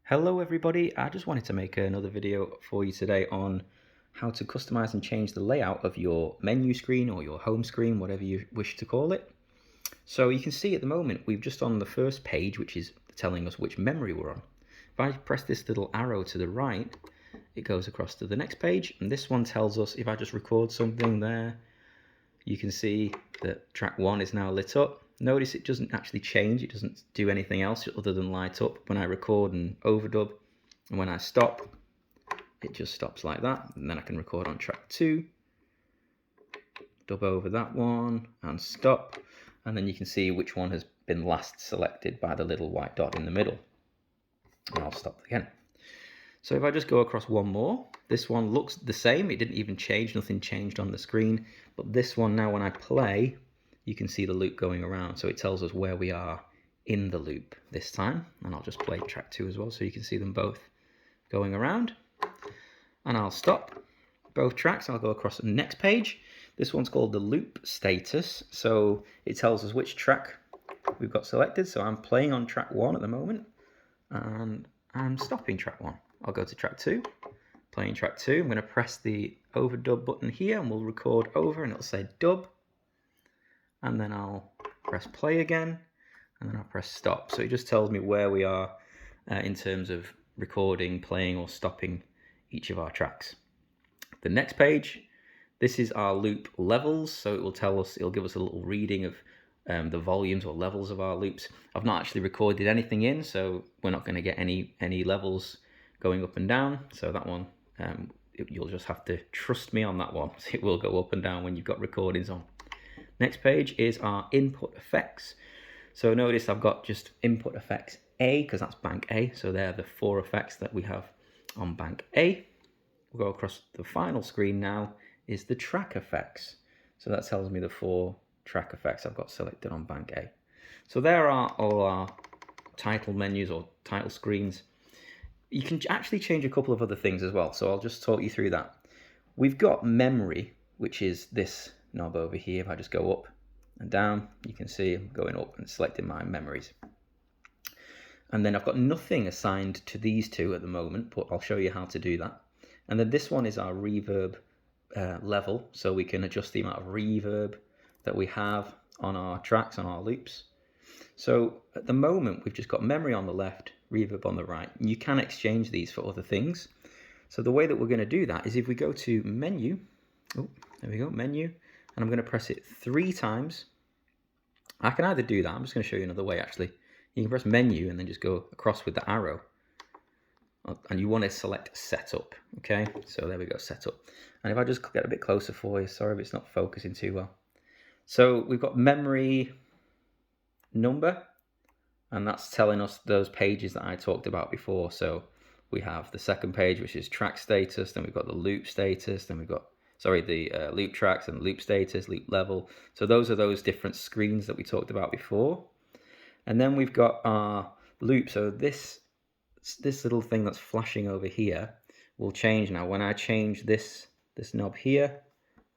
Hello everybody, I just wanted to make another video for you today on how to customize and change the layout of your menu screen or your home screen, whatever you wish to call it. So you can see at the moment we've just on the first page, which is telling us which memory we're on. If I press this little arrow to the right, it goes across to the next page, and this one tells us if I just record something there, you can see that track 1 is now lit up. Notice it doesn't actually change, it doesn't do anything else other than light up when I record and overdub, and when I stop, it just stops like that, and then I can record on track 2, dub over that one, and stop, and then you can see which one has been last selected by the little white dot in the middle, and I'll stop again. So if I just go across one more, this one looks the same, it didn't even change, nothing changed on the screen, but this one now when I play, you can see the loop going around, so it tells us where we are in the loop this time. And I'll just play track 2 as well, so you can see them both going around. And I'll stop both tracks, I'll go across the next page. This one's called the loop status, so it tells us which track we've got selected. So I'm playing on track 1 at the moment, and I'm stopping track 1. I'll go to track 2, playing track 2. I'm going to press the overdub button here, and we'll record over, and it'll say dub. And then I'll press play again, and then I'll press stop. So it just tells me where we are in terms of recording, playing, or stopping each of our tracks. The next page, this is our loop levels. So it will tell us, it'll give us a little reading of the volumes or levels of our loops. I've not actually recorded anything in, so we're not going to get any levels going up and down. So that one, you'll just have to trust me on that one. It will go up and down when you've got recordings on. Next page is our input effects. So notice I've got just input effects A, because that's bank A. So they're the 4 effects that we have on bank A. We'll go across the final screen now is the track effects. So that tells me the 4 track effects I've got selected on bank A. So there are all our title menus or title screens. You can actually change a couple of other things as well. So I'll just talk you through that. We've got memory, which is this knob over here. If I just go up and down, you can see I'm going up and selecting my memories. And then I've got nothing assigned to these two at the moment, but I'll show you how to do that. And then this one is our reverb level, so we can adjust the amount of reverb that we have on our tracks, on our loops. So at the moment, we've just got memory on the left, reverb on the right. And you can exchange these for other things. So the way that we're going to do that is if we go to menu, oh, there we go, menu, and I'm going to press it 3 times. I can either do that, I'm just going to show you another way actually. You can press menu and then just go across with the arrow. And you want to select setup, okay? So there we go, setup. And if I just get a bit closer for you, sorry if it's not focusing too well. So we've got memory number, and that's telling us those pages that I talked about before. So we have the second page, which is track status, then we've got the loop status, then we've got the loop tracks and loop status, loop level. So those are those different screens that we talked about before. And then we've got our loop. So this little thing that's flashing over here will change now. When I change this knob here,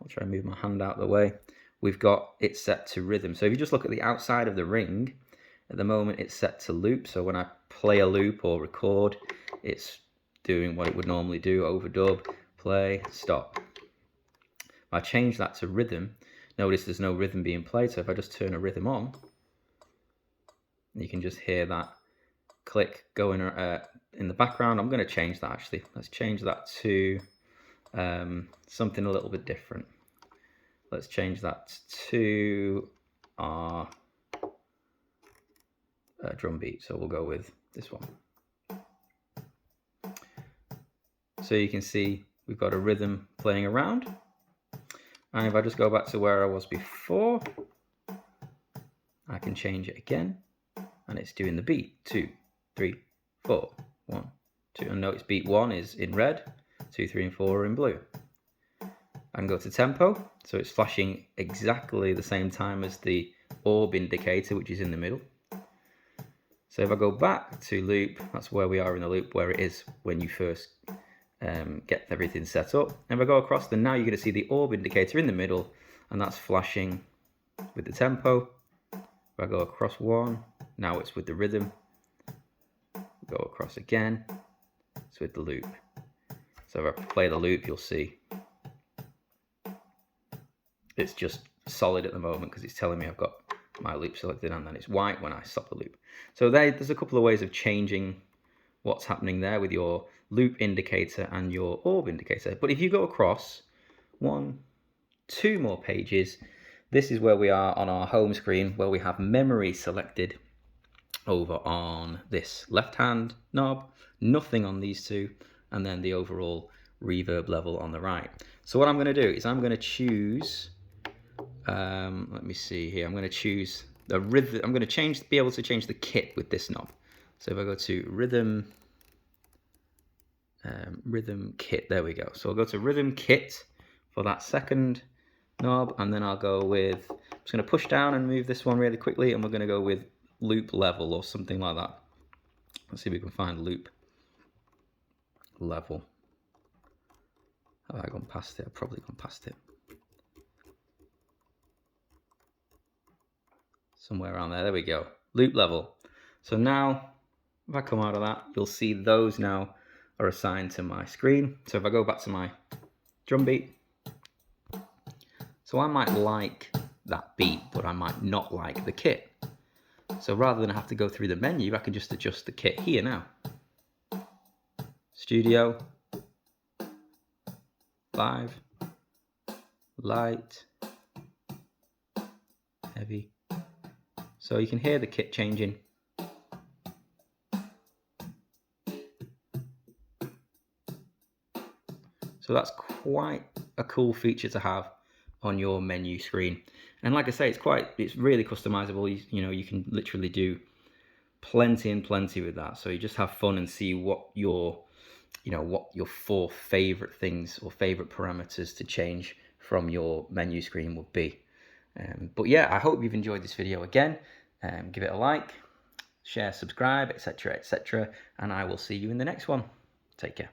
I'll try and move my hand out of the way. We've got it set to rhythm. So if you just look at the outside of the ring, at the moment it's set to loop. So when I play a loop or record, it's doing what it would normally do, overdub, play, stop. I change that to rhythm. Notice there's no rhythm being played, so if I just turn a rhythm on, you can just hear that click going in the background. I'm going to change that actually. Let's change that to something a little bit different. Let's change that to our drum beat. So we'll go with this one. So you can see we've got a rhythm playing around. And if I just go back to where I was before, I can change it again, and it's doing the beat. 2, 3, 4, 1, 2. And notice beat 1 is in red, 2, 3, and 4 are in blue. I can go to tempo, so it's flashing exactly the same time as the orb indicator, which is in the middle. So if I go back to loop, that's where we are in the loop, where it is when you first get everything set up. And if I go across, then now you're going to see the orb indicator in the middle, and that's flashing with the tempo. If I go across one, now it's with the rhythm. go across again. It's with the loop. So if I play the loop, you'll see it's just solid at the moment because it's telling me I've got my loop selected, and then it's white when I stop the loop. So there's a couple of ways of changing what's happening there with your loop indicator and your orb indicator. But if you go across 1, 2 more pages, this is where we are on our home screen, where we have memory selected over on this left hand knob, nothing on these two, and then the overall reverb level on the right. So what I'm going to do is I'm going to choose, let me see here, I'm going to choose the rhythm. I'm going to be able to change the kit with this knob. So if I go to rhythm kit, there we go. So I'll go to rhythm kit for that second knob, and then I'll go with, I'm just going to push down and move this one really quickly, and we're going to go with loop level or something like that. Let's see if we can find loop level. Have I gone past it? I've probably gone past it. Somewhere around there. There we go. Loop level. So now, if I come out of that, you'll see those now are assigned to my screen. So if I go back to my drum beat, so I might like that beat, but I might not like the kit. So rather than have to go through the menu, I can just adjust the kit here now. Studio, live, light, heavy. So you can hear the kit changing. So that's quite a cool feature to have on your menu screen. And like I say, it's really customizable. You know, you can literally do plenty and plenty with that. So you just have fun and see what your 4 favorite things or favorite parameters to change from your menu screen would be. But yeah, I hope you've enjoyed this video again. Give it a like, share, subscribe, etc., etc., and I will see you in the next one. Take care.